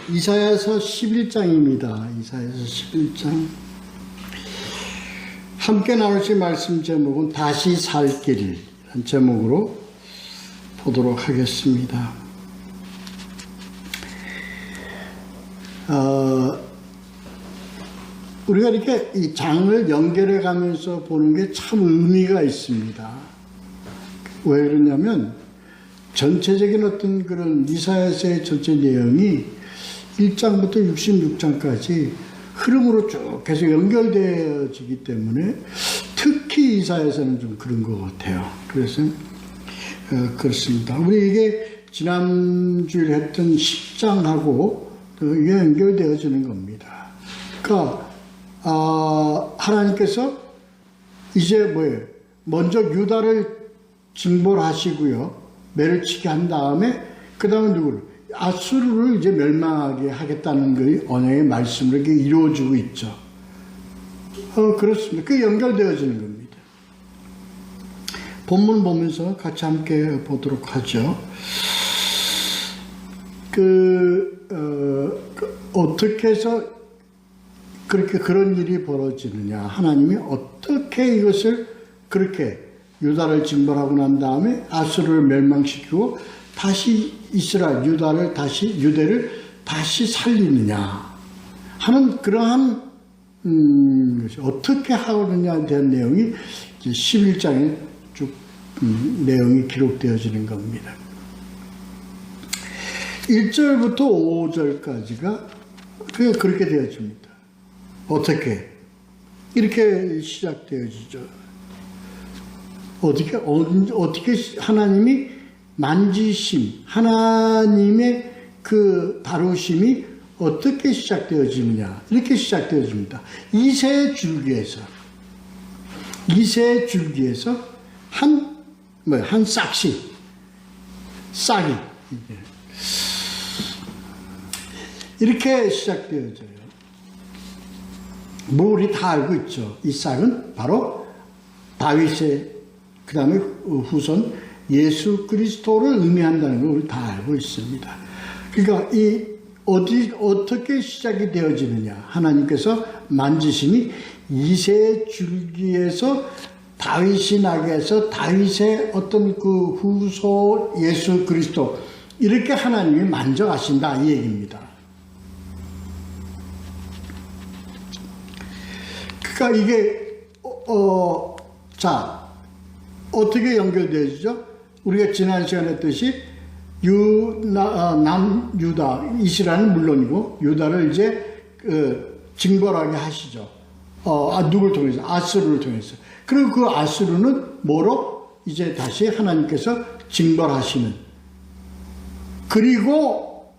이사야서 11장입니다. 이사야서 11장. 함께 나누실 말씀 제목은 다시 살 길이라는 제목으로 보도록 하겠습니다. 우리가 이렇게 이 장을 연결해 가면서 보는 게 참 의미가 있습니다. 왜 그러냐면 전체적인 어떤 그런 이사야서의 전체 내용이 1장부터 66장까지 흐름으로 쭉 계속 연결되어지기 때문에 특히 이사야서는 좀 그런 것 같아요. 그래서 그렇습니다. 우리 이게 지난주에 했던 10장하고 이게 연결되어지는 겁니다. 그러니까 하나님께서 이제 뭐예요? 먼저 유다를 징벌하시고요. 매를 치게 한 다음에 그 다음에 누구를? 아수르를 이제 멸망하게 하겠다는 그 언약의 말씀으로 이렇게 이루어지고 있죠. 그렇습니다. 그게 연결되어지는 겁니다. 본문 보면서 같이 함께 보도록 하죠. 어떻게 해서 그렇게 그런 일이 벌어지느냐. 하나님이 어떻게 이것을 그렇게 유다를 징벌하고 난 다음에 아수르를 멸망시키고 다시 이스라엘, 유대를 다시 살리느냐 하는 그러한 어떻게 하느냐에 대한 내용이 11장에 쭉 내용이 기록되어지는 겁니다. 1절부터 5절까지가 그렇게 되어집니다. 어떻게? 이렇게 시작되어지죠. 어떻게 하나님이 만지심, 하나님의 그 다루심이 어떻게 시작되어지느냐. 이렇게 시작되어집니다. 이새의 줄기에서 한 싹이 이렇게 시작되어져요. 뭐 우리 다 알고 있죠. 이 싹은 바로 다윗의 그 다음에 후손 예수 그리스도를 의미한다는 걸 우리 다 알고 있습니다. 그러니까 어떻게 시작이 되어지느냐. 하나님께서 만지심이 이새의 줄기에서 다윗이 나게 해서 다윗의 어떤 그 후손 예수 그리스도 이렇게 하나님이 만져가신다 이 얘기입니다. 그러니까 이게 어떻게 연결되어지죠? 우리가 지난 시간에 했듯이 남유다 이스라엘은 물론이고 유다를 이제 징벌하게 하시죠. 누굴 통해서? 아수르를 통해서. 그리고 그 아수르는 뭐로? 이제 다시 하나님께서 징벌하시는. 그리고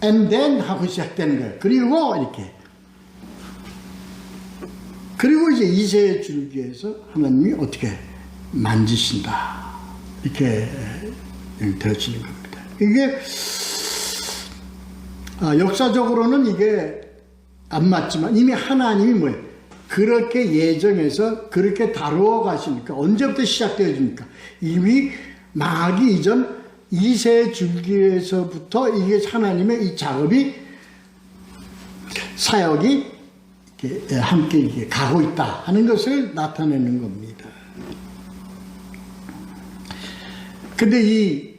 and then 하고 시작되는 거예요. 그리고 이렇게. 그리고 이제 이새의 줄기에서 하나님이 어떻게 만지신다. 이렇게 되어지는 겁니다. 이게 역사적으로는 이게 안 맞지만 이미 하나님이 뭐예요? 그렇게 예정해서 그렇게 다루어 가시니까 언제부터 시작되어집니까? 이미 망하기 이전 이새 줄기에서부터 이게 하나님의 이 작업이 사역이 이렇게 함께 이렇게 가고 있다 하는 것을 나타내는 겁니다. 근데 이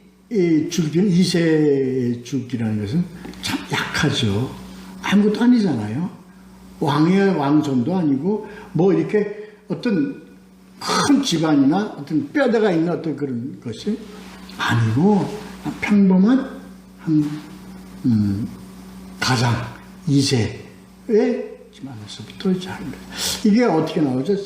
줄기는 이새 줄기라는 것은 참 약하죠. 아무것도 아니잖아요. 왕의 왕손도 아니고 뭐 이렇게 어떤 큰 집안이나 어떤 뼈대가 있는 어떤 그런 것이 아니고 평범한 한 가장 이새의 집안에서부터 이제 합니다. 이게 어떻게 나오죠?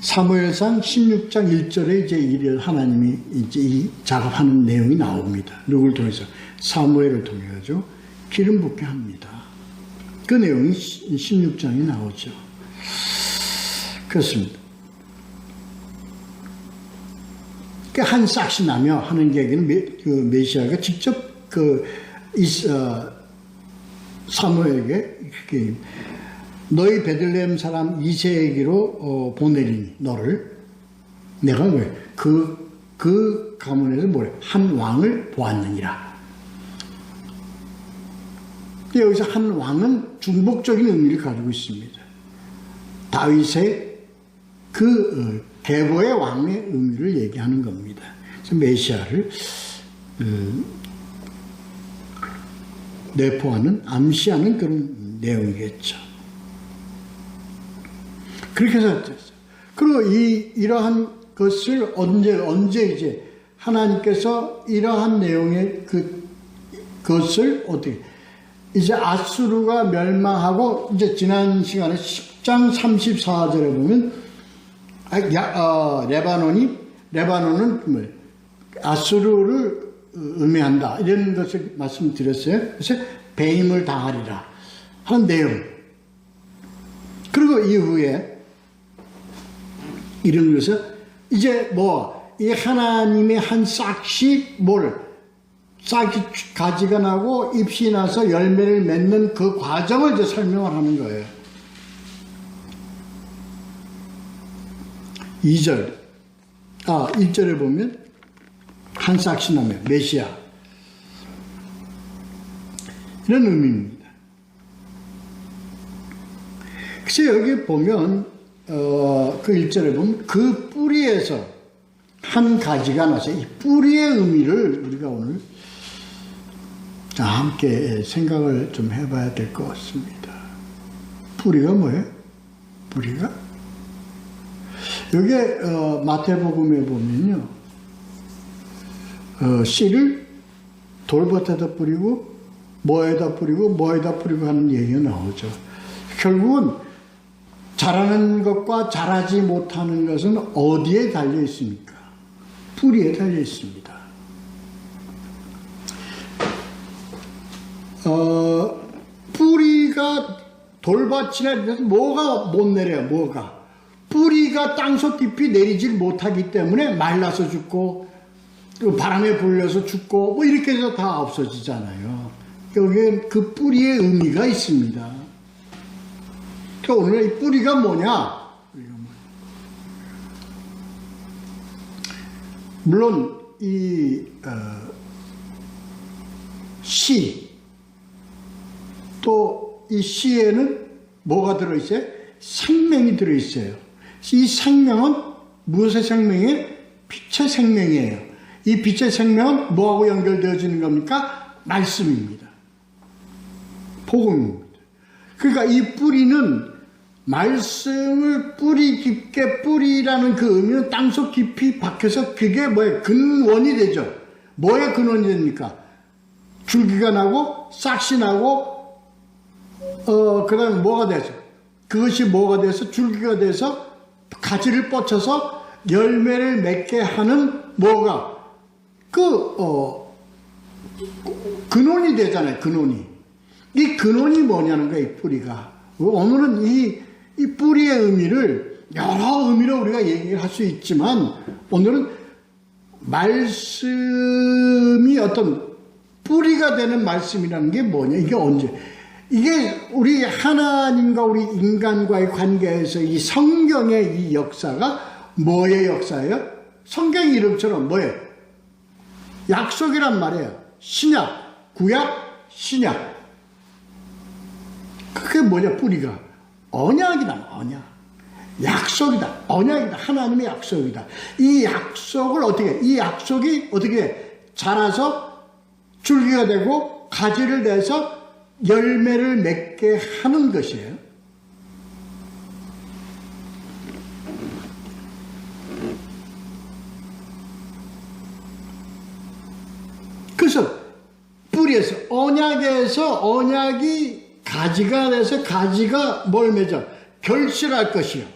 사무엘상 16장 1절에 이제 하나님이 이제 이 작업하는 내용이 나옵니다. 누굴 통해서? 사무엘을 통해서 기름 붓게 합니다. 그 내용이 16장에 나오죠. 그렇습니다. 한 싹이 나며 하는 얘기는 메시아가 직접 사무엘에게 이렇게 너희 베들레헴 사람 이새에게로 보내리니 너를 내가 왜 그 그 가문에서 뭐래? 한 왕을 보았느니라. 여기서 한 왕은 중복적인 의미를 가지고 있습니다. 다윗의 그 계보의 왕의 의미를 얘기하는 겁니다. 그래서 메시아를 내포하는, 암시하는 그런 내용이겠죠. 그렇게 해서 그리고 이러한 것을 언제 이제 하나님께서 이러한 내용의 그것을 어떻게 이제 아수르가 멸망하고 이제 지난 시간에 10장 34절에 보면 레바논은 아수르를 의미한다 이런 것을 말씀드렸어요. 그래서 배임을 당하리라 하는 내용. 그리고 이후에 이런 것을 이제 이 하나님의 한 싹이 싹이 가지가 나고 잎이 나서 열매를 맺는 그 과정을 이제 설명을 하는 거예요. 1절에 보면 한 싹이 나면 메시아 이런 의미입니다. 그래서 여기 보면 그 1절에 보면 그 뿌리에서 한 가지가 나서 이 뿌리의 의미를 우리가 오늘 함께 생각을 좀 해봐야 될 것 같습니다. 뿌리가 뭐예요? 뿌리가? 여기에 마태복음에 보면요, 씨를 돌밭에다 뿌리고 뭐에다 뿌리고 하는 얘기가 나오죠. 결국은 자라는 것과 자라지 못하는 것은 어디에 달려 있습니까? 뿌리에 달려 있습니다. 뿌리가 돌밭이나 뭐가 못 내려요. 뭐가 뿌리가 땅속 깊이 내리질 못하기 때문에 말라서 죽고 바람에 불려서 죽고 뭐 이렇게 해서 다 없어지잖아요. 여기에 그 뿌리의 의미가 있습니다. 그러니까 오늘 이 뿌리가 뭐냐? 물론 이 씨, 또 이 씨에는 뭐가 들어있어요? 생명이 들어있어요. 이 생명은 무엇의 생명이에요? 빛의 생명이에요. 이 빛의 생명은 뭐하고 연결되어지는 겁니까? 말씀입니다. 복음입니다. 그러니까 이 뿌리는 말씀을 뿌리 깊게 뿌리라는 그 의미는 땅속 깊이 박혀서 그게 뭐예요? 근원이 되죠. 뭐의 근원이 됩니까? 줄기가 나고 싹이 나고 그 다음에 뭐가 돼서 그것이 뭐가 돼서 줄기가 돼서 가지를 뻗쳐서 열매를 맺게 하는 뭐가 근원이 되잖아요. 근원이. 이 근원이 뭐냐는 거예요. 이 뿌리가. 오늘은 이 뿌리의 의미를 여러 의미로 우리가 얘기를 할 수 있지만 오늘은 말씀이 어떤 뿌리가 되는 말씀이라는 게 뭐냐. 이게 언제. 이게 우리 하나님과 우리 인간과의 관계에서 이 성경의 이 역사가 뭐의 역사예요? 성경 이름처럼 뭐예요? 약속이란 말이에요. 신약, 구약, 신약. 그게 뭐냐? 뿌리가 언약이다. 언약. 약속이다. 언약이다. 하나님의 약속이다. 이 약속을 이 약속이 어떻게 자라서 줄기가 되고 가지를 내서 열매를 맺게 하는 것이에요. 그래서 뿌리에서 언약이 가지가 돼서 가지가 뭘 맺어? 결실할 것이요.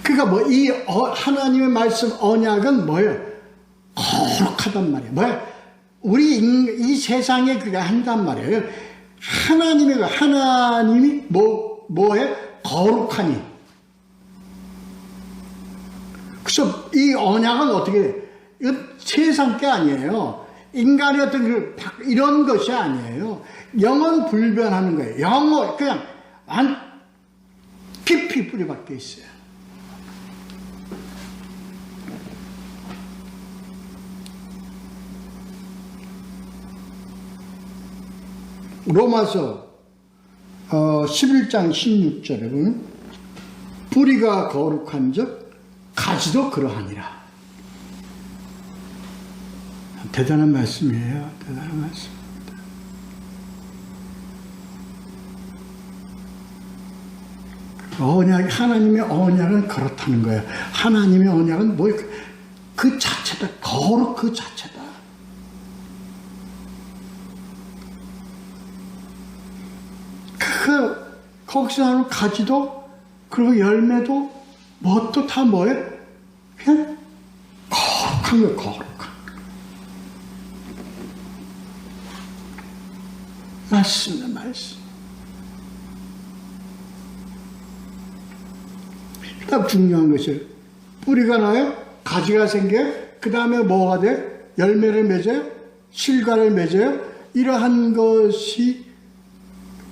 그러니까 이 하나님의 말씀 언약은 뭐예요? 거룩하단 말이에요. 뭐야? 우리 이 세상에 그게 한단 말이에요. 하나님이 뭐에 거룩하니. 그래서 이 언약은 어떻게 돼? 이거 세상 게 아니에요. 인간의 어떤 이런 것이 아니에요. 영원 불변하는 거예요. 그냥 깊이 뿌리박혀 있어요. 로마서 11장 16절에 보면 뿌리가 거룩한즉 가지도 그러하니라. 대단한 말씀이에요. 대단한 말씀입니다. 언약, 하나님의 언약은 그렇다는 거예요. 하나님의 언약은 뭐 그 자체다. 거룩 그 자체다. 거기서 나오는 가지도 그리고 열매도 뭣도 다 뭐예요? 그냥 거룩한 거예요. 거룩한 말씀이다. 말씀. 그 다음 중요한 것이에요. 뿌리가 나요. 가지가 생겨요. 그 다음에 뭐가 돼요? 열매를 맺어요. 실과를 맺어요. 이러한 것이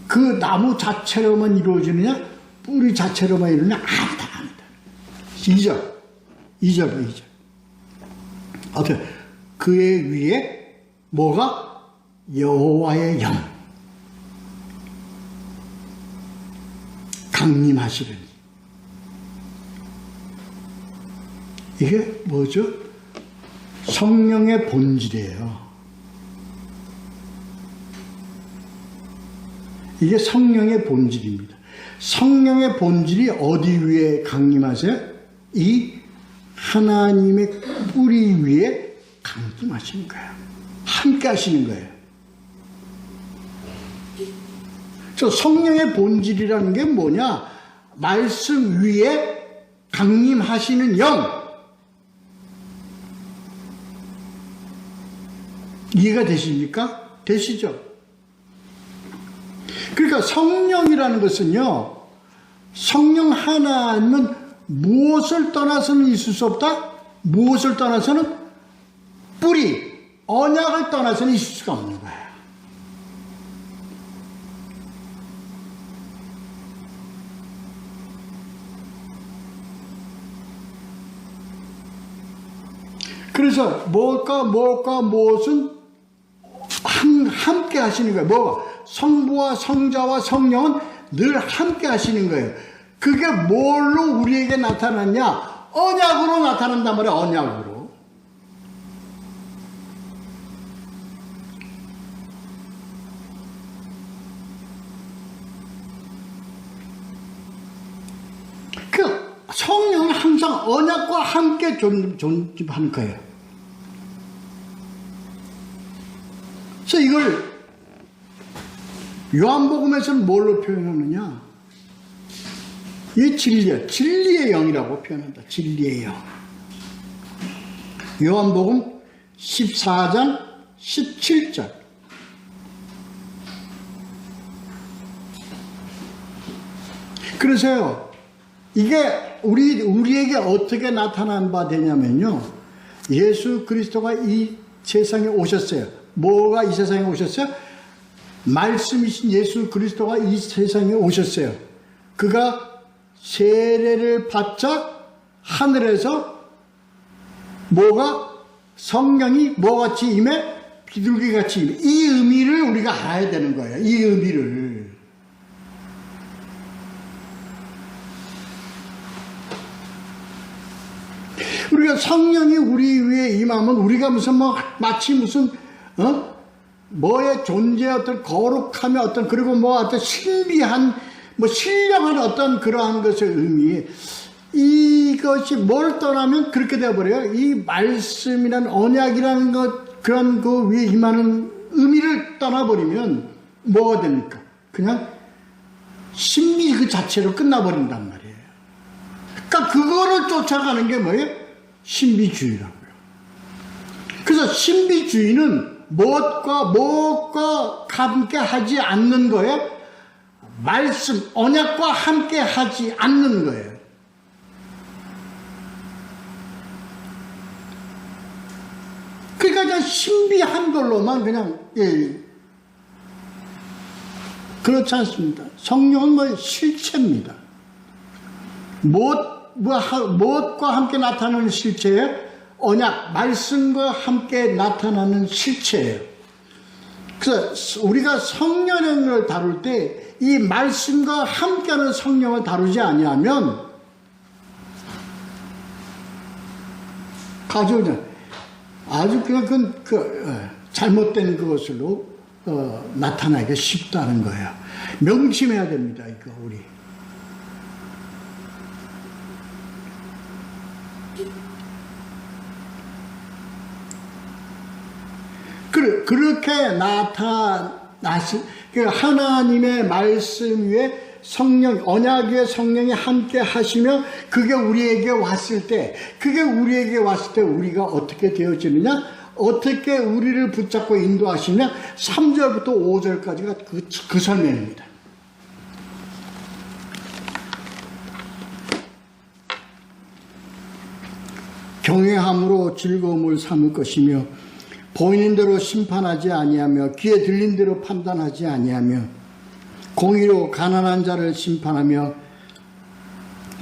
그 나무 자체로만 이루어지느냐? 뿌리 자체로만 이루느냐? 아니다. 2절. 어떻게? 그의 위에 뭐가? 여호와의 영. 강림하시려니. 이게 뭐죠? 성령의 본질이에요. 이게 성령의 본질입니다. 성령의 본질이 어디 위에 강림하세요? 이 하나님의 뿌리 위에 강림하시는 거예요. 함께 하시는 거예요. 저 성령의 본질이라는 게 뭐냐? 말씀 위에 강림하시는 영. 이해가 되십니까? 되시죠? 그러니까 성령이라는 것은요, 성령 하나님은 무엇을 떠나서는 있을 수 없다? 무엇을 떠나서는? 뿌리, 언약을 떠나서는 있을 수가 없는 거예요. 그래서 무엇은 함께 하시는 거예요. 뭐가? 성부와 성자와 성령은 늘 함께 하시는 거예요. 그게 뭘로 우리에게 나타났냐? 언약으로 나타난단 말이에요. 언약으로. 그 성령은 항상 언약과 함께 존재하는 거예요. 그래서 이걸 요한복음에서는 뭘로 표현하느냐? 이 진리야. 진리의 영이라고 표현한다. 진리의 영. 요한복음 14장 17절. 그래서요, 이게 우리에게 어떻게 나타난 바 되냐면요, 예수 그리스도가 이 세상에 오셨어요. 뭐가 이 세상에 오셨어요? 말씀이신 예수 그리스도가 이 세상에 오셨어요. 그가 세례를 받자 하늘에서 뭐가? 성령이 뭐같이 임해? 비둘기같이 임해. 이 의미를 우리가 알아야 되는 거예요. 이 의미를. 우리가 성령이 우리 위에 임하면 우리가 마치 뭐의 존재 어떤 거룩함의 어떤 그리고 어떤 신비한 신령한 어떤 그러한 것의 의미, 이것이 뭘 떠나면 그렇게 되어버려요. 이 말씀이란 언약이라는 것, 그런 그 위에 임하는 의미를 떠나버리면 뭐가 됩니까? 그냥 신비 그 자체로 끝나버린단 말이에요. 그러니까 그거를 쫓아가는 게 뭐예요? 신비주의라고요. 그래서 신비주의는 무엇과 함께 하지 않는 거예요? 말씀, 언약과 함께 하지 않는 거예요. 그러니까 그냥 신비한 걸로만 그냥, 그렇지 않습니다. 성령은 실체입니다. 무엇과 함께 나타나는 실체예요? 언약, 말씀과 함께 나타나는 실체예요. 그래서 우리가 성령을 다룰 때 이 말씀과 함께하는 성령을 다루지 아니하면 아주 그냥 잘못된 그것으로 나타나기가 쉽다는 거예요. 명심해야 됩니다, 이거 우리. 그렇게 하나님의 말씀 위에 성령, 언약 위에 성령이 함께 하시며 그게 우리에게 왔을 때 우리가 어떻게 되어지느냐? 어떻게 우리를 붙잡고 인도하시냐? 3절부터 5절까지가 그 설명입니다. 경외함으로 즐거움을 삼을 것이며 보이는 대로 심판하지 아니하며 귀에 들린 대로 판단하지 아니하며 공의로 가난한 자를 심판하며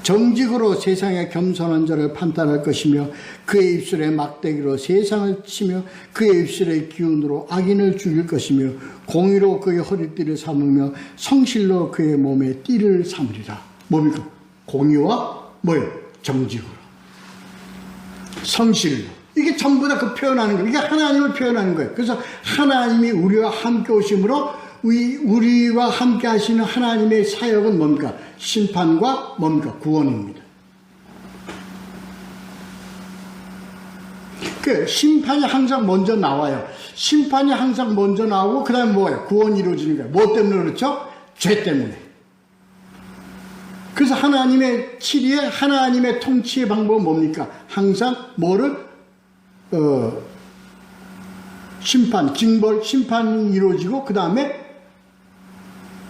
정직으로 세상에 겸손한 자를 판단할 것이며 그의 입술에 막대기로 세상을 치며 그의 입술의 기운으로 악인을 죽일 것이며 공의로 그의 허리띠를 삼으며 성실로 그의 몸에 띠를 삼으리라. 뭡니까? 공의와 뭐예요? 정직으로, 성실로. 이게 전부 다 그 표현하는 거예요. 이게 하나님을 표현하는 거예요. 그래서 하나님이 우리와 함께 오심으로 우리와 함께 하시는 하나님의 사역은 뭡니까? 심판과 뭡니까? 구원입니다. 그 심판이 항상 먼저 나와요. 심판이 항상 먼저 나오고 그 다음에 뭐예요? 구원이 이루어지는 거예요. 뭐 때문에 그렇죠? 죄 때문에. 그래서 하나님의 치리에 하나님의 통치의 방법은 뭡니까? 항상 뭐를 심판, 징벌, 심판이 이루어지고 그 다음에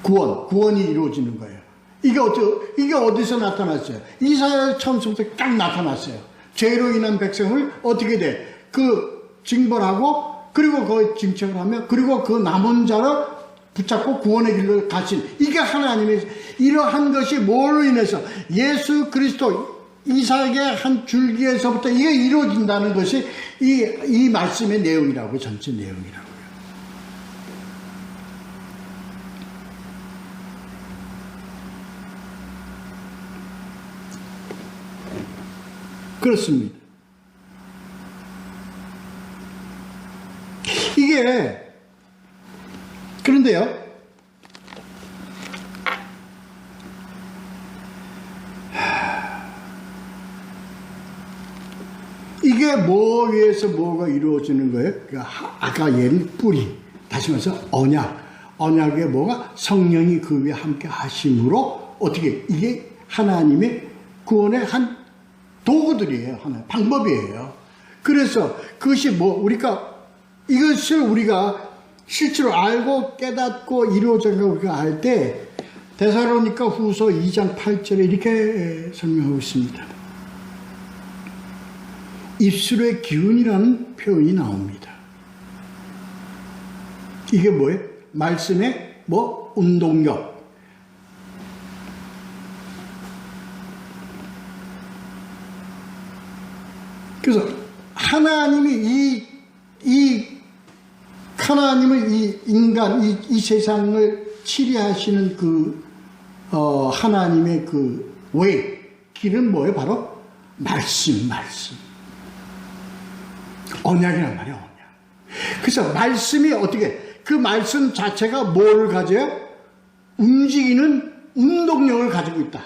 구원이 이루어지는 거예요. 이게 어디서 나타났어요? 이사야 처음부터 딱 나타났어요. 죄로 인한 백성을 어떻게 돼? 징벌하고 그리고 그 징책을 하며 그리고 그 남은 자를 붙잡고 구원의 길로 가신 이게 하나님의 이러한 것이 뭘로 인해서 예수 그리스도 이삭의 한 줄기에서부터 이게 이루어진다는 것이 이 말씀의 내용이라고요. 전체 내용이라고요. 그렇습니다. 그런데요. 이게 뭐 위해서 뭐가 이루어지는 거예요? 아까 얘는 뿌리, 다시 말해서 언약의 뭐가 성령이 그 위에 함께 하심으로 어떻게 이게 하나님의 구원의 한 도구들이에요. 하나의 방법이에요. 그래서 그것이 이것을 우리가 실제로 알고 깨닫고 이루어진 걸 우리가 알 때 데살로니가 후서 2장 8절에 이렇게 설명하고 있습니다. 입술의 기운이라는 표현이 나옵니다. 이게 뭐예요? 말씀의 운동력. 그래서 하나님은 이 인간, 이 세상을 치리하시는 하나님의 길은 뭐예요? 바로 말씀. 언약이란 말이에요, 언약. 그래서 말씀이 그 말씀 자체가 뭐를 가져요? 움직이는 운동력을 가지고 있다.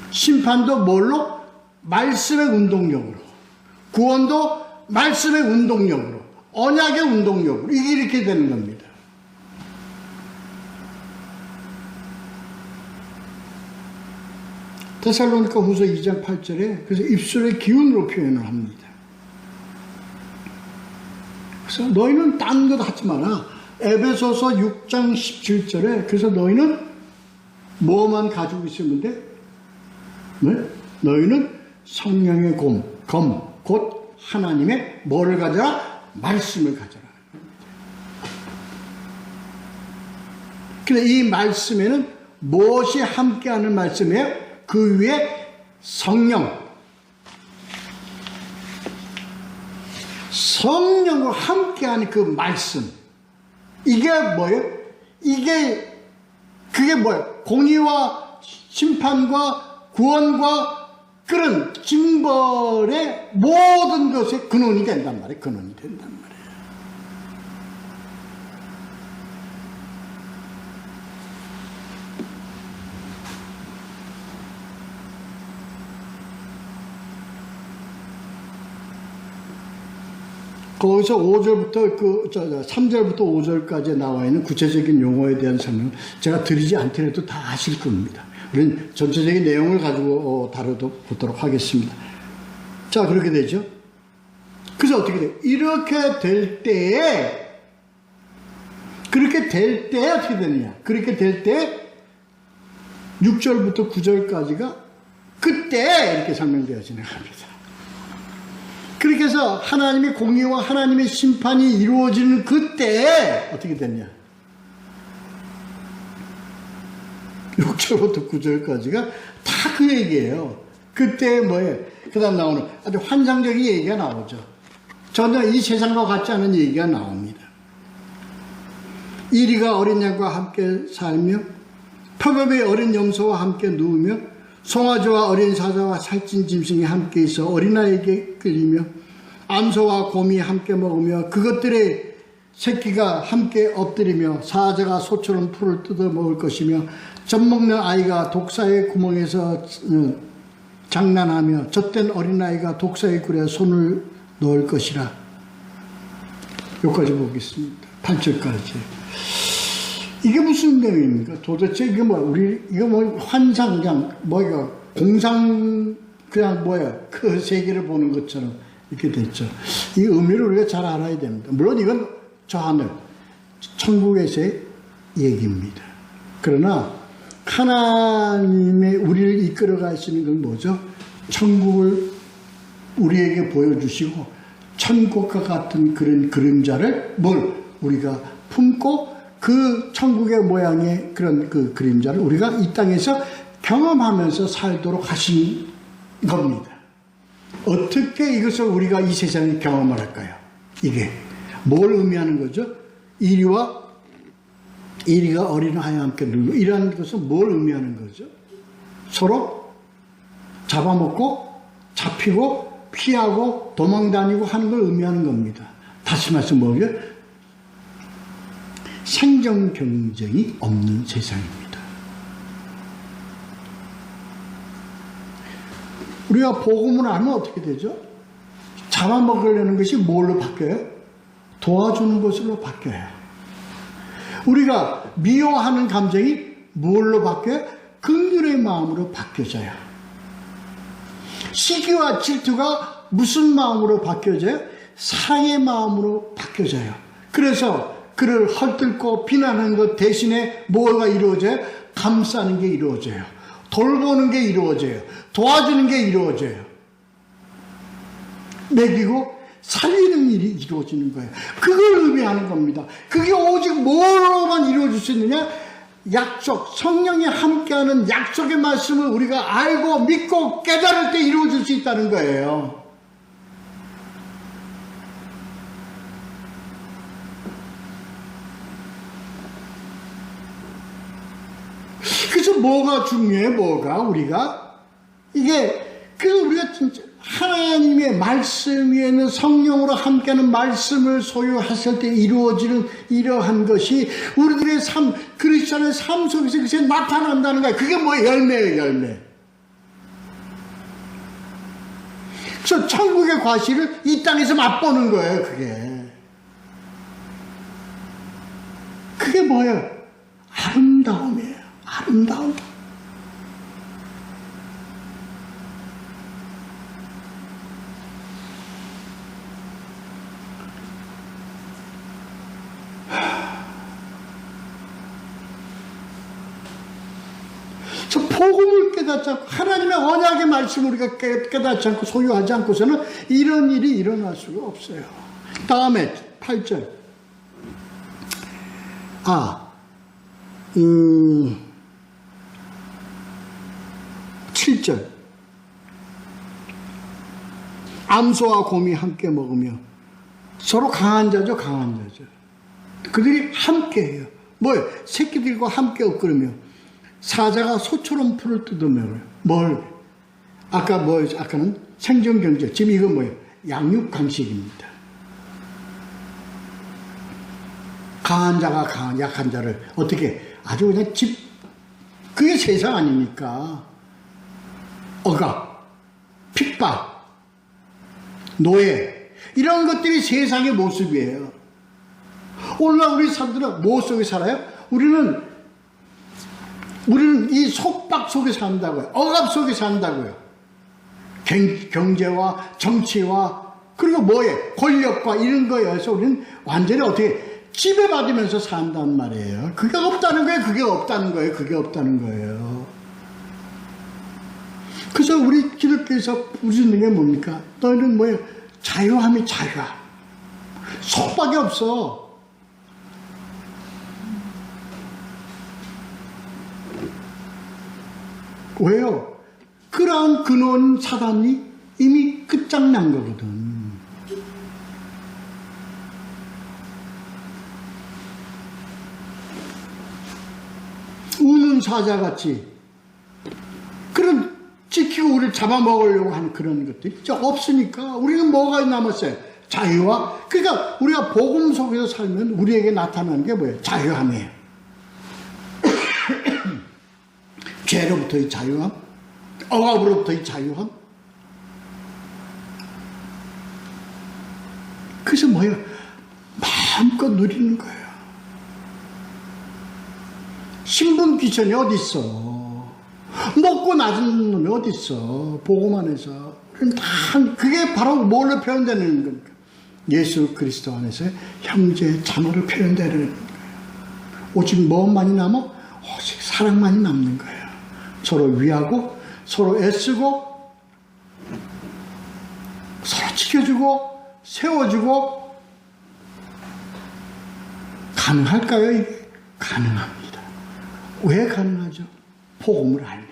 심판도 뭘로? 말씀의 운동력으로. 구원도 말씀의 운동력으로. 언약의 운동력으로. 이게 이렇게 되는 겁니다. 데살로니가 후서 2장 8절에 그래서 입술의 기운으로 표현을 합니다. 그래서 너희는 딴 것 하지 마라. 에베소서 6장 17절에 그래서 너희는 뭐만 가지고 있으면 돼? 네? 너희는 성령의 곧 하나님의 뭐를 가져라? 말씀을 가져라. 근데 이 말씀에는 무엇이 함께하는 말씀이에요? 그 위에 성령과 함께하는 그 말씀. 이게 뭐예요? 그게 뭐예요? 공의와 심판과 구원과 그런 징벌의 모든 것의 근원이 된단 말이에요. 근원이 된단 말이에요. 거기서 5절부터 3절부터 5절까지 나와 있는 구체적인 용어에 대한 설명을 제가 드리지 않더라도 다 아실 겁니다. 우리는 전체적인 내용을 가지고 다뤄보도록 하겠습니다. 자, 그렇게 되죠. 그래서 어떻게 돼요? 이렇게 될 때에 어떻게 되느냐? 그렇게 될 때 6절부터 9절까지가 그때 이렇게 설명되어 진행합니다. 그렇게 해서 하나님의 공의와 하나님의 심판이 이루어지는 그때 어떻게 됐냐? 6절부터 9절까지가 다 그 얘기예요. 그때 뭐예요? 그 다음 나오는 아주 환상적인 얘기가 나오죠. 전혀 이 세상과 같지 않은 얘기가 나옵니다. 이리가 어린 양과 함께 살며 표범의 어린 염소와 함께 누우며 송아지와 어린 사자와 살찐 짐승이 함께 있어 어린아이에게 끌리며 암소와 곰이 함께 먹으며 그것들의 새끼가 함께 엎드리며 사자가 소처럼 풀을 뜯어 먹을 것이며 젖먹는 아이가 독사의 구멍에서 장난하며 젖된 어린아이가 독사의 굴에 손을 넣을 것이라. 여기까지 보겠습니다. 8절까지. 이게 무슨 내용입니까? 도대체 이게 이거 환상, 그냥 공상, 그냥 그 세계를 보는 것처럼 이렇게 됐죠. 이 의미를 우리가 잘 알아야 됩니다. 물론 이건 저 하늘, 천국에서의 얘기입니다. 그러나 하나님의 우리를 이끌어 가시는 건 뭐죠? 천국을 우리에게 보여주시고 천국과 같은 그런 그림자를 우리가 품고 그 천국의 모양의 그런 그 그림자를 우리가 이 땅에서 경험하면서 살도록 하신 겁니다. 어떻게 이것을 우리가 이 세상에 경험을 할까요? 이게 뭘 의미하는 거죠? 이리가 어린아이와 함께 누워 이라는 것은 뭘 의미하는 거죠? 서로 잡아먹고 잡히고 피하고 도망다니고 하는 걸 의미하는 겁니다. 다시 말씀 뭐죠? 생존 경쟁이 없는 세상입니다. 우리가 복음을 알면 어떻게 되죠? 잡아먹으려는 것이 뭘로 바뀌어요? 도와주는 것으로 바뀌어요. 우리가 미워하는 감정이 뭘로 바뀌어요? 긍휼의 마음으로 바뀌어져요. 시기와 질투가 무슨 마음으로 바뀌어져요? 사랑의 마음으로 바뀌어져요. 그래서 그를 헐뜯고 비난하는 것 대신에 뭐가 이루어져요? 감싸는 게 이루어져요. 돌보는 게 이루어져요. 도와주는 게 이루어져요. 먹이고 살리는 일이 이루어지는 거예요. 그걸 의미하는 겁니다. 그게 오직 뭐로만 이루어질 수 있느냐? 약속, 성령이 함께하는 약속의 말씀을 우리가 알고 믿고 깨달을 때 이루어질 수 있다는 거예요. 그래서 뭐가 중요해? 그래서 우리가 진짜 하나님의 말씀 위에는 성령으로 함께하는 말씀을 소유했을 때 이루어지는 이러한 것이 우리들의 삶, 크리스천의 삶 속에서 그것이 나타난다는 거예요. 그게 뭐예요? 열매예요, 열매. 그래서 천국의 과실을 이 땅에서 맛보는 거예요, 그게. 그게 뭐예요? 아름다움이에요. 아름다움. 복음을 깨닫지 않고 하나님의 언약의 말씀을 우리가 깨닫지 않고 소유하지 않고서는 이런 일이 일어날 수가 없어요. 다음에 8절 7절. 암소와 곰이 함께 먹으며 서로 강한 자죠, 강한 자죠. 그들이 함께 해요. 뭐예요? 새끼들과 함께 엇그르며 사자가 소처럼 풀을 뜯으며 뭘? 아까는 생존경제. 지금 이건 뭐예요? 양육강식입니다. 강한 자가 약한 자를 어떻게 아주 그냥 그게 세상 아닙니까? 억압, 핍박, 노예, 이런 것들이 세상의 모습이에요. 오늘날 우리 사람들은 뭐 속에 살아요? 우리는 이 속박 속에 산다고요. 억압 속에 산다고요. 경제와 정치와 그리고 뭐에 권력과 이런 거에서 우리는 완전히 어떻게 지배받으면서 산단 말이에요. 그게 없다는 거예요. 그게 없다는 거예요. 그게 없다는 거예요. 그래서 우리 기독교에서 부르는 게 뭡니까? 너희는 뭐예요? 자유함이 자유함. 속박이 없어. 왜요? 그러한 근원 사단이 이미 끝장난 거거든. 우는 사자같이 그런 지키고 우리를 잡아먹으려고 하는 그런 것들이 없으니까 우리는 뭐가 남았어요? 자유와, 그러니까 우리가 복음 속에서 살면 우리에게 나타나는 게 뭐예요? 자유함이에요. 죄로부터의 자유함, 억압으로부터의 자유함. 그래서 뭐예요? 마음껏 누리는 거예요. 신분 귀천이 어디 있어? 먹고 낮은 놈이 어디 있어? 복음 안에서. 그게 바로 뭘로 표현되는 겁니까? 예수 그리스도 안에서 형제 자매로 표현되는 거예요. 오직 뭐만이 남아? 오직 사랑만이 남는 거예요. 서로 위하고 서로 애쓰고 서로 지켜주고 세워주고. 가능할까요? 이게? 가능합니다. 왜 가능하죠? 복음을 알면.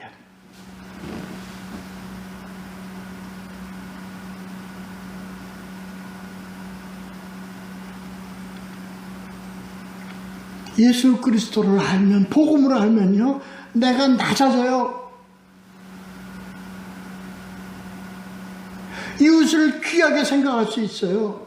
예수 그리스도를 알면, 복음을 알면요, 내가 낮아져요. 이웃을 귀하게 생각할 수 있어요.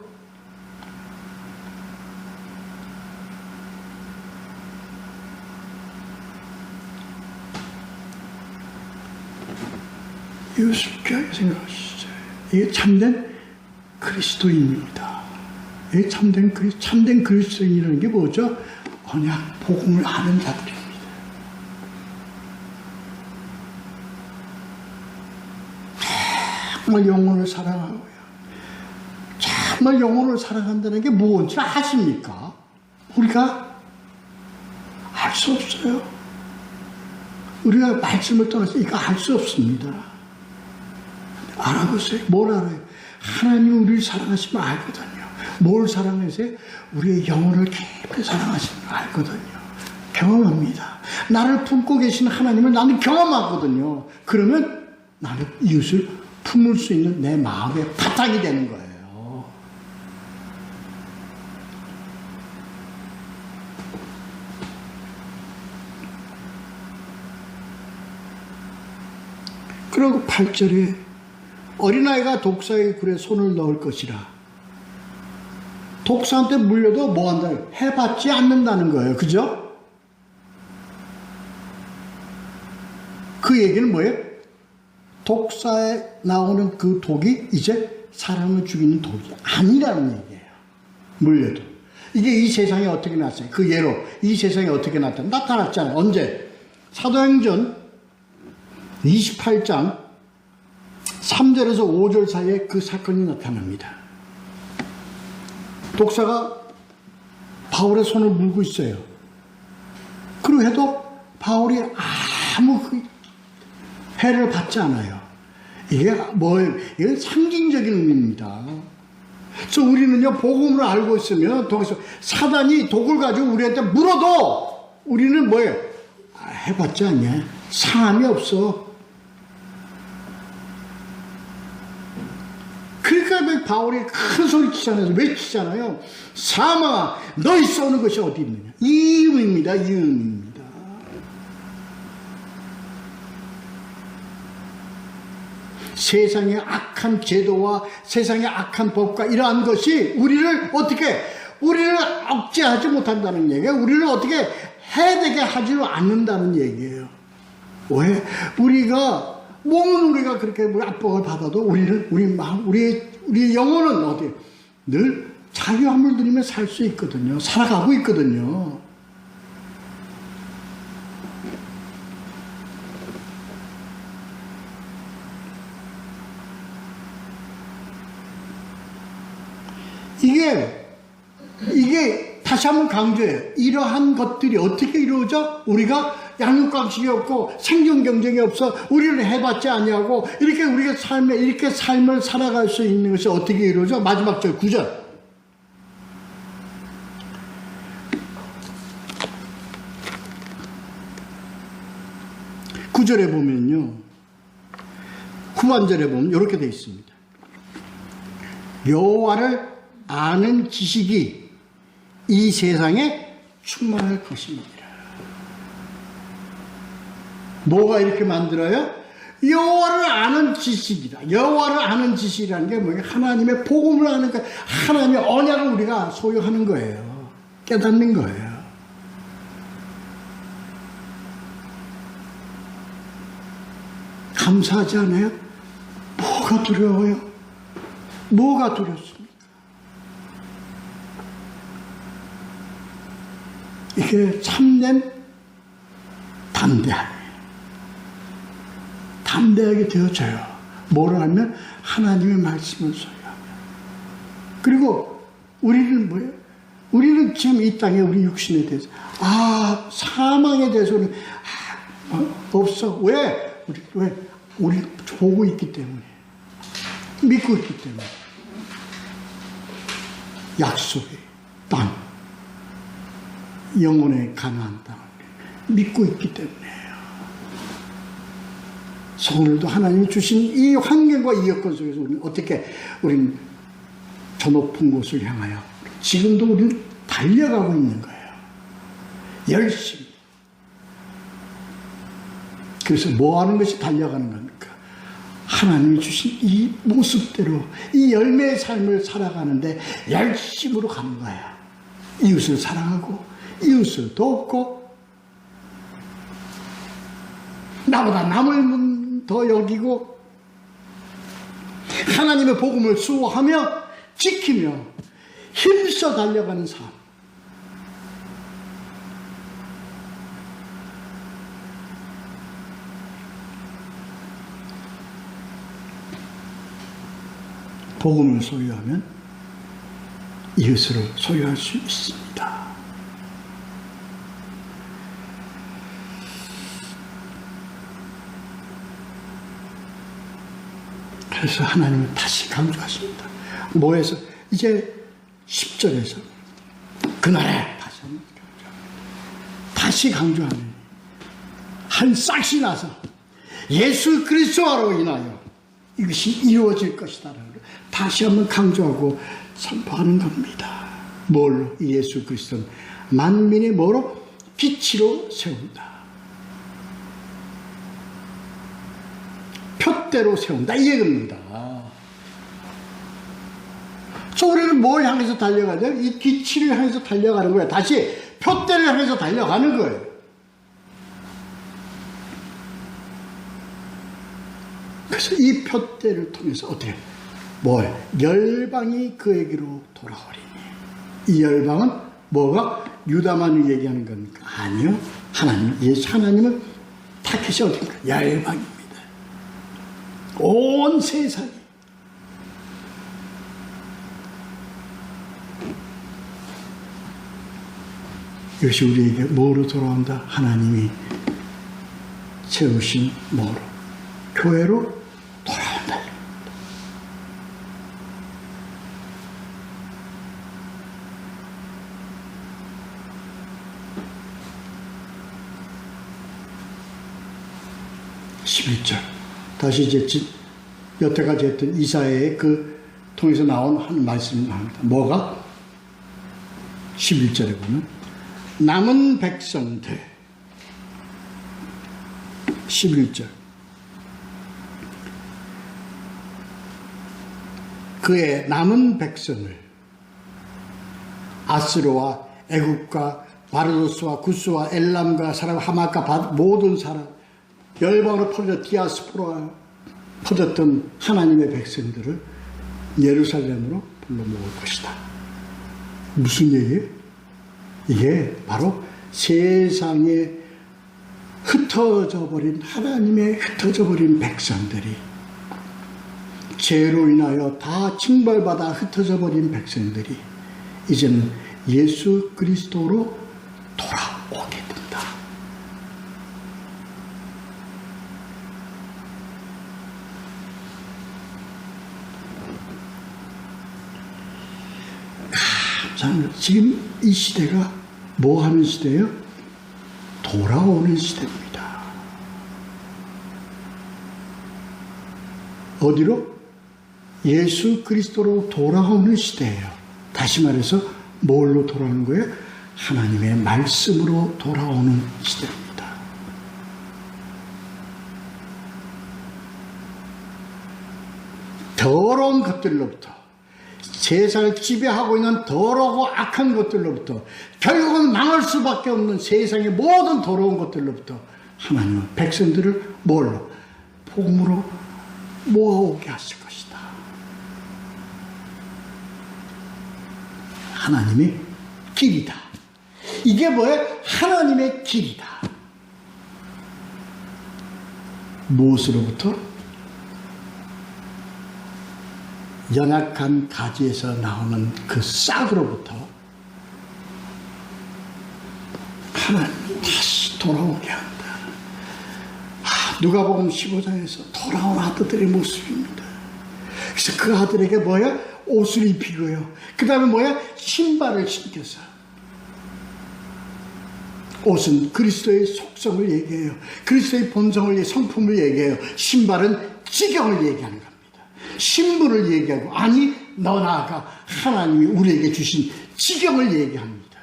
이웃을 귀하게 생각할 수 있어요. 이게 참된 그리스도인입니다. 이게 참된 그리스도인이라는 게 뭐죠? 언약, 복음을 아는 자들입니다. 정말 영혼을 사랑하고요. 정말 영혼을 사랑한다는 게 뭔지 아십니까? 우리가 알 수 없어요. 우리가 말씀을 떠나서 이거 알 수 없습니다. 알아보세요. 뭘 알아요? 하나님이 우리를 사랑하시면 알거든요. 뭘 사랑하세요? 우리의 영혼을 깊이 사랑하시는 걸 알거든요. 경험합니다. 나를 품고 계신 하나님을 나는 경험하거든요. 그러면 나는 이웃을 품을 수 있는 내 마음의 바탕이 되는 거예요. 그리고 8절에 어린아이가 독사의 굴에 손을 넣을 것이라. 독사한테 물려도 뭐 한다요? 해받지 않는다는 거예요. 그죠? 그 얘기는 뭐예요? 독사에 나오는 그 독이 이제 사람을 죽이는 독이 아니라는 얘기예요. 물려도. 이게 이 세상에 어떻게 났어요? 그 예로 이 세상에 어떻게 나타났잖아요. 언제? 사도행전 28장 3절에서 5절 사이에 그 사건이 나타납니다. 독사가 바울의 손을 물고 있어요. 그리고 해도 바울이 아무 해를 받지 않아요. 이게 뭐예요? 이건 상징적인 의미입니다. 그래서 우리는요, 복음을 알고 있으면 사단이 독을 가지고 우리한테 물어도 우리는 뭐예요? 해봤지 않냐? 상함이 없어. 그때 바울이 큰 소리 치잖아요. 외치잖아요. 사망아, 너희 쏘는 것이 어디 있느냐. 이 의미입니다. 이 의미입니다. 세상의 악한 제도와 세상의 악한 법과 이러한 것이 우리를 억제하지 못한다는 얘기예요. 우리를 어떻게 해되게 하지 않는다는 얘기예요. 왜? 몸은 우리가 그렇게 압박을 받아도 우리의 영혼은 어디? 늘 자유함을 누리며 살 수 있거든요. 살아가고 있거든요. 이게 다시 한번 강조해요. 이러한 것들이 어떻게 이루어져? 우리가 양육강식이 없고 생존 경쟁이 없어 우리를 해봤지 아니하고 이렇게 우리가 삶을 살아갈 수 있는 것이 어떻게 이루어져? 마지막 절 9절. 9절에 보면요. 후반절에 보면 이렇게 되어 있습니다. 여호와를 아는 지식이 이 세상에 충만할 것입니다. 뭐가 이렇게 만들어요? 여호와를 아는 지식이다. 여호와를 아는 지식이라는 게 뭐예요? 하나님의 복음을 아는 거, 하나님의 언약을 우리가 소유하는 거예요. 깨닫는 거예요. 감사하지 않아요? 뭐가 두려워요? 뭐가 두렵습니까? 이게 참된 담대함이에요. 담대하게 되어져요. 뭐를 하면 하나님의 말씀을 소유하면. 그리고 우리는 뭐예요? 우리는 지금 이 땅에 우리 육신에 대해서 사망에 대해서는 없어. 왜? 우리 보고 있기 때문에, 믿고 있기 때문에. 약속의 땅, 영혼의 가나안 땅을 믿고 있기 때문에요. 오늘도 하나님이 주신 이 환경과 이 여건 속에서 우리는 저 높은 곳을 향하여 지금도 우리는 달려가고 있는 거예요. 열심히. 그래서 뭐 하는 것이 달려가는 겁니까? 하나님이 주신 이 모습대로 이 열매의 삶을 살아가는데 열심으로 가는 거야. 이웃을 사랑하고 이웃을 돕고 나보다 남을 더 여기고 하나님의 복음을 수호하며 지키며 힘써 달려가는 삶. 복음을 소유하면 이웃을 소유할 수 있습니다. 그래서 하나님은 다시 강조하십니다. 뭐에서? 이제 10절에서 그날에 다시 강조하는 한 싹이 나서 예수 그리스도로 인하여 이것이 이루어질 것이다. 다시 한번 강조하고 선포하는 겁니다. 뭘로? 예수 그리스도는 만민의 뭐로? 빛으로 세운다. 표대로 세운다. 이 얘기입니다. 그래서 우리는 뭘 향해서 달려가야 돼요? 이 빛을 향해서 달려가는 거예요. 다시 표대를 향해서 달려가는 거예요. 그래서 이 표대를 통해서 어떻게 열방이 그에게로 돌아오리니. 이 열방은 뭐가? 유다만을 얘기하는 겁니까? 아니요. 하나님은 타켓이 어딘가? 열방입니다. 온 세상이. 이것이 우리에게 뭐로 돌아온다? 하나님이 세우신 뭐로? 교회로 돌아온다. 11절. 다시 이제 여태까지 했던 이사야의 그 통해서 나온 한 말씀이 나옵니다. 뭐가? 11절에 보면 남은 백성들 11절 그의 남은 백성을 아스르와 애굽과 바르도스와 구스와 엘람과 사람 하마카 모든 사람 열방으로 퍼져 디아스포라 퍼졌던 하나님의 백성들을 예루살렘으로 불러 모을 것이다. 무슨 얘기예요? 이게 바로 세상에 흩어져 버린 하나님의 흩어져 버린 백성들이 죄로 인하여 다 징벌받아 흩어져 버린 백성들이 이제는 예수 그리스도로 돌아오게 된다. 지금 이 시대가 뭐 하는 시대예요? 돌아오는 시대입니다. 어디로? 예수 그리스도로 돌아오는 시대예요. 다시 말해서 뭘로 돌아오는 거예요? 하나님의 말씀으로 돌아오는 시대입니다. 더러운 것들로부터 세상을 지배하고 있는 더러고 악한 것들로부터 결국은 망할 수밖에 없는 세상의 모든 더러운 것들로부터 하나님은 백성들을 뭘로? 복음으로 모아오게 하실 것이다. 하나님의 길이다. 이게 뭐예요? 하나님의 길이다. 무엇으로부터? 연약한 가지에서 나오는 그 싹으로부터 하나님이 다시 돌아오게 한다. 누가복음 15장에서 돌아온 아들들의 모습입니다. 그래서 그 아들에게 뭐야? 옷을 입히고요. 그 다음에 뭐야? 신발을 신겨서. 옷은 그리스도의 속성을 얘기해요. 그리스도의 본성을, 성품을 얘기해요. 신발은 지경을 얘기하는 겁니다. 신분을 얘기하고, 아니 너 나아가 하나님이 우리에게 주신 지경을 얘기합니다.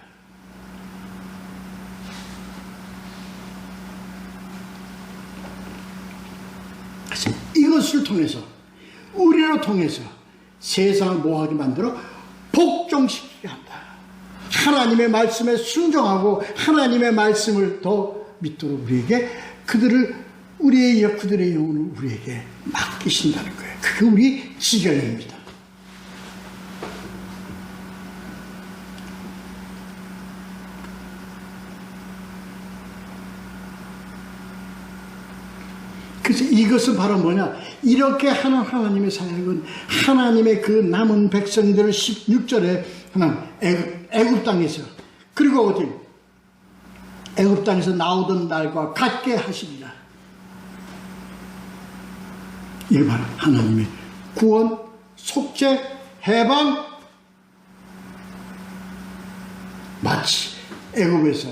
그래서 이것을 통해서, 우리를 통해서 세상을 뭐하게 만들어? 복종시키게 한다. 하나님의 말씀에 순종하고 하나님의 말씀을 더 믿도록 우리에게 그들의 영혼을 우리에게 맡기신다는 거예요. 그게 우리 지경입니다. 그래서 이것은 바로 뭐냐? 이렇게 하는 하나님의 사역은 하나님의 그 남은 백성들을 16절에 하나님 애굽 땅에서, 그리고 어디? 애굽 땅에서 나오던 날과 같게 하시리라. 이게 바로 하나님의 구원, 속죄, 해방. 마치 애굽에서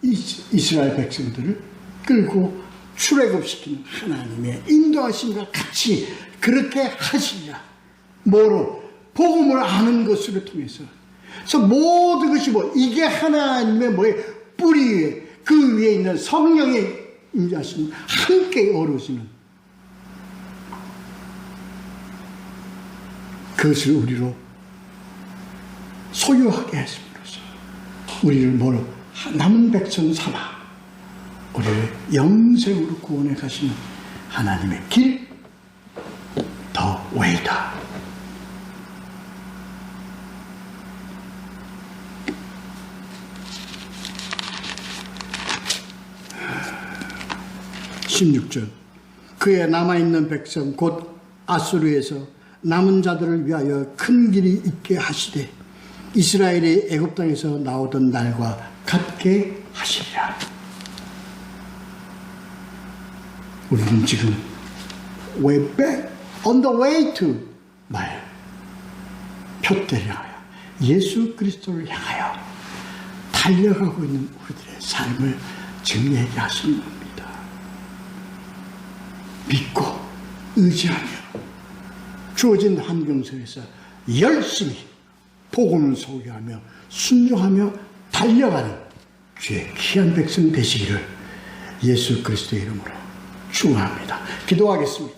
이스라엘 백성들을 끌고 출애굽시키는 하나님의 인도하심과 같이 그렇게 하시리라. 뭐로? 복음을 아는 것을 통해서. 그래서 모든 것이 이게 하나님의 뿌리 위에, 그 위에 있는 성령의 임재하심을 함께 어우러지는 그것을 우리로 소유하게 했음으로써 우리를 뭐로? 남은 백성 삼아 우리를 영생으로 구원해 가시는 하나님의 길, 더 웨이다. (16절) 그의 남아있는 백성 곧 아수르에서 남은 자들을 위하여 큰 길이 있게 하시되 이스라엘이 애굽 땅에서 나오던 날과 같게 하시리라. 우리는 지금 way back on the way to 말 표대를 향하여 예수 그리스도를 향하여 달려가고 있는 우리들의 삶을 지금 얘기하시는 겁니다. 믿고 의지하며 주어진 환경 속에서 열심히 복음을 소개하며 순종하며 달려가는 주의 귀한 백성 되시기를 예수 그리스도의 이름으로 축원합니다. 기도하겠습니다.